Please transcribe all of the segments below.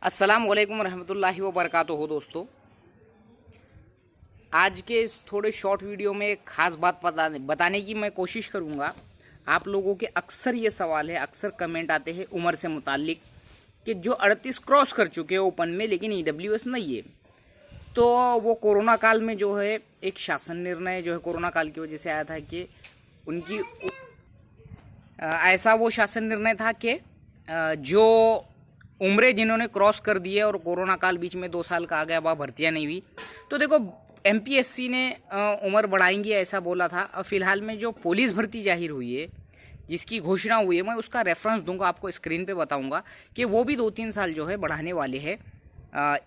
अस्सलाम वालेकुम रहमतुल्लाहि व बरकातुहू। दोस्तों, आज के इस थोड़े शॉर्ट वीडियो में एक ख़ास बात बताने की मैं कोशिश करूंगा। आप लोगों के अक्सर ये सवाल है, अक्सर कमेंट आते हैं उम्र से मुताल्लिक कि जो 38 क्रॉस कर चुके हैं ओपन में लेकिन EWS नहीं है, तो वो कोरोना काल में जो है एक शासन निर्णय जो है कोरोना काल की वजह से आया था कि उनकी ऐसा वो शासन निर्णय था कि जो उम्रें जिन्होंने क्रॉस कर दी है और कोरोना काल बीच में 2 साल का आ गया, वह भर्तियाँ नहीं हुई। तो देखो, MPSC ने उम्र बढ़ाएंगी ऐसा बोला था। और फिलहाल में जो पुलिस भर्ती जाहिर हुई है, जिसकी घोषणा हुई है, मैं उसका रेफरेंस दूंगा, आपको स्क्रीन पे बताऊंगा कि वो भी 2-3 साल जो है बढ़ाने वाले हैं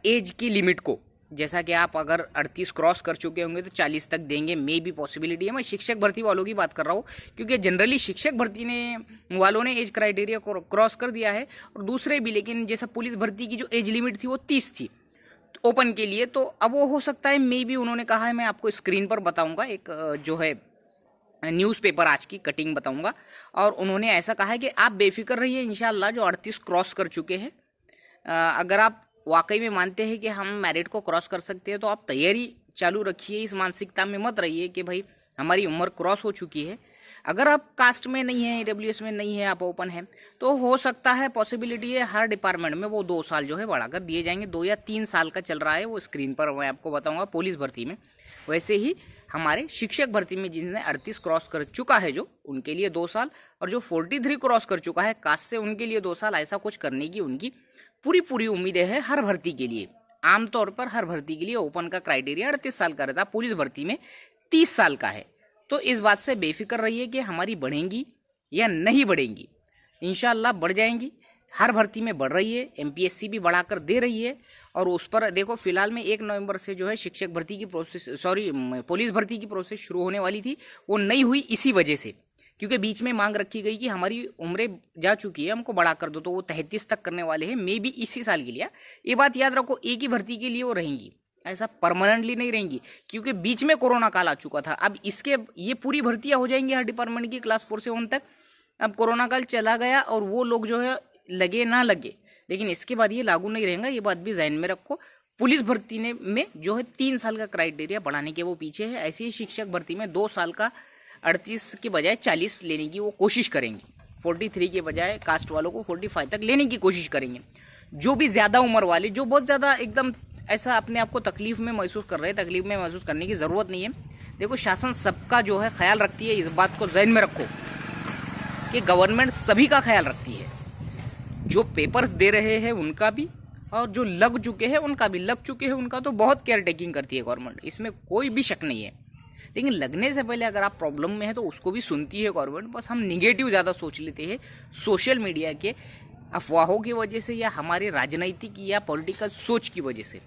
एज की लिमिट को। जैसा कि आप अगर 38 क्रॉस कर चुके होंगे तो 40 तक देंगे, मे भी पॉसिबिलिटी है। मैं शिक्षक भर्ती वालों की बात कर रहा हूँ, क्योंकि जनरली शिक्षक भर्ती वालों ने एज क्राइटेरिया को क्रॉस कर दिया है और दूसरे भी, लेकिन जैसा पुलिस भर्ती की जो एज लिमिट थी वो 30 थी ओपन के लिए। तो अब वो हो सकता है, मे भी उन्होंने कहा है, मैं आपको स्क्रीन पर बताऊँगा, एक जो है न्यूज़पेपर आज की कटिंग बताऊँगा। और उन्होंने ऐसा कहा है कि आप बेफिक्र रहिए, इंशाल्लाह जो 38 क्रॉस कर चुके हैं, अगर आप वाकई में मानते हैं कि हम मेरिट को क्रॉस कर सकते हैं तो आप तैयारी चालू रखिए। इस मानसिकता में मत रहिए कि भाई हमारी उम्र क्रॉस हो चुकी है। अगर आप कास्ट में नहीं है, EWS में नहीं है, आप ओपन है, तो हो सकता है, पॉसिबिलिटी है, हर डिपार्टमेंट में वो 2 साल जो है बढ़ाकर दिए जाएंगे। 2 या 3 साल का चल रहा है वो, स्क्रीन पर मैं आपको बताऊंगा पुलिस भर्ती में। वैसे ही हमारे शिक्षक भर्ती में जिसने 38 क्रॉस कर चुका है जो, उनके लिए 2 साल, और जो 43 क्रॉस कर चुका है कास्ट से, उनके लिए 2 साल। ऐसा कुछ करने की उनकी पूरी उम्मीदें है हर भर्ती के लिए। आमतौर पर हर भर्ती के लिए ओपन का क्राइटेरिया 38 साल का रहता है, पुलिस भर्ती में 30 साल का है। तो इस बात से बेफिक्र रहिए कि हमारी बढ़ेंगी या नहीं बढ़ेंगी, इंशाल्लाह बढ़ जाएंगी। हर भर्ती में बढ़ रही है, MPSC भी बढ़ाकर दे रही है। और उस पर देखो, फिलहाल में 1 नवंबर से जो है शिक्षक भर्ती की प्रोसेस, पुलिस भर्ती की प्रोसेस शुरू होने वाली थी, वो नहीं हुई इसी वजह से, क्योंकि बीच में मांग रखी गई कि हमारी उम्रें जा चुकी है, हमको बढ़ा कर दो। तो वो 33 तक करने वाले हैं, मे भी इसी साल के लिए। ये बात याद रखो, एक ही भर्ती के लिए वो रहेंगी, ऐसा परमानेंटली नहीं रहेंगी, क्योंकि बीच में कोरोना काल आ चुका था। अब इसके ये पूरी भर्तियां हो जाएंगी हर डिपार्टमेंट की, क्लास 4 से 1 तक। अब कोरोना काल चला गया और वो लोग जो है लगे ना लगे, लेकिन इसके बाद ये लागू नहीं रहेगा, ये बात भी ध्यान में रखो। पुलिस भर्ती में जो है 3 साल का क्राइटेरिया बढ़ाने के वो पीछे है। ऐसे ही शिक्षक भर्ती में 2 साल का 38 की बजाय 40 लेने की वो कोशिश करेंगे। 43 के बजाय कास्ट वालों को 45 तक लेने की कोशिश करेंगे। जो भी ज़्यादा उम्र वाले, जो बहुत ज़्यादा एकदम ऐसा अपने आप को तकलीफ में महसूस कर रहे हैं, तकलीफ में महसूस करने की ज़रूरत नहीं है। देखो, शासन सबका जो है ख्याल रखती है, इस बात को जहन में रखो कि गवर्नमेंट सभी का ख्याल रखती है। जो पेपर्स दे रहे हैं उनका भी, और जो लग चुके हैं उनका भी, लग चुके हैं उनका तो बहुत केयर टेकिंग करती है गवर्नमेंट, इसमें कोई भी शक नहीं है। लेकिन लगने से पहले अगर आप प्रॉब्लम में है तो उसको भी सुनती है गवर्नमेंट। बस हम निगेटिव ज़्यादा सोच लेते हैं सोशल मीडिया के अफवाहों की वजह से, या हमारे राजनीतिक या पॉलिटिकल सोच की वजह से।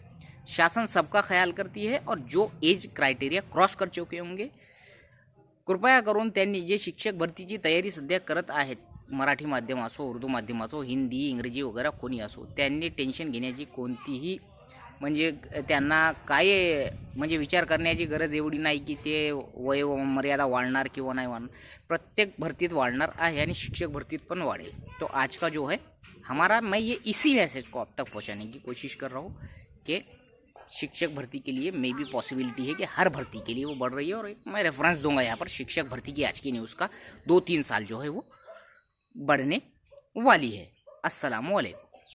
शासन सबका ख्याल करती है, और जो एज क्राइटेरिया क्रॉस कर चुके होंगे, कृपया करून त्यांनी जे शिक्षक भरतीची तयारी सध्या करत आहेत, मराठी माध्यम असो, उर्दू माध्यम असो, हिंदी, इंग्रजी वगैरे कोणी असो, त्यांनी टेन्शन घेण्याची कोणतीही, म्हणजे त्यांना काय म्हणजे विचार करण्याची गरज एवढी नाही की ते वय मर्यादा वाढणार किंवा नाही वाढणार। प्रत्येक भर्तीत वाढणार आहे आणि शिक्षक भर्तीत पण वाढेल। तो आज का जो है हमारा, मैं ये इसी मैसेज को अब तक पहुंचाने की कोशिश कर रहा हूँ कि शिक्षक भर्ती के लिए मे भी पॉसिबिलिटी है कि हर भर्ती के लिए वो बढ़ रही है। और एक मैं रेफरेंस दूंगा यहाँ पर शिक्षक भर्ती की आज की न्यूज़ का, 2-3 साल जो है वो बढ़ने वाली है। अस्सलाम वालेकुम।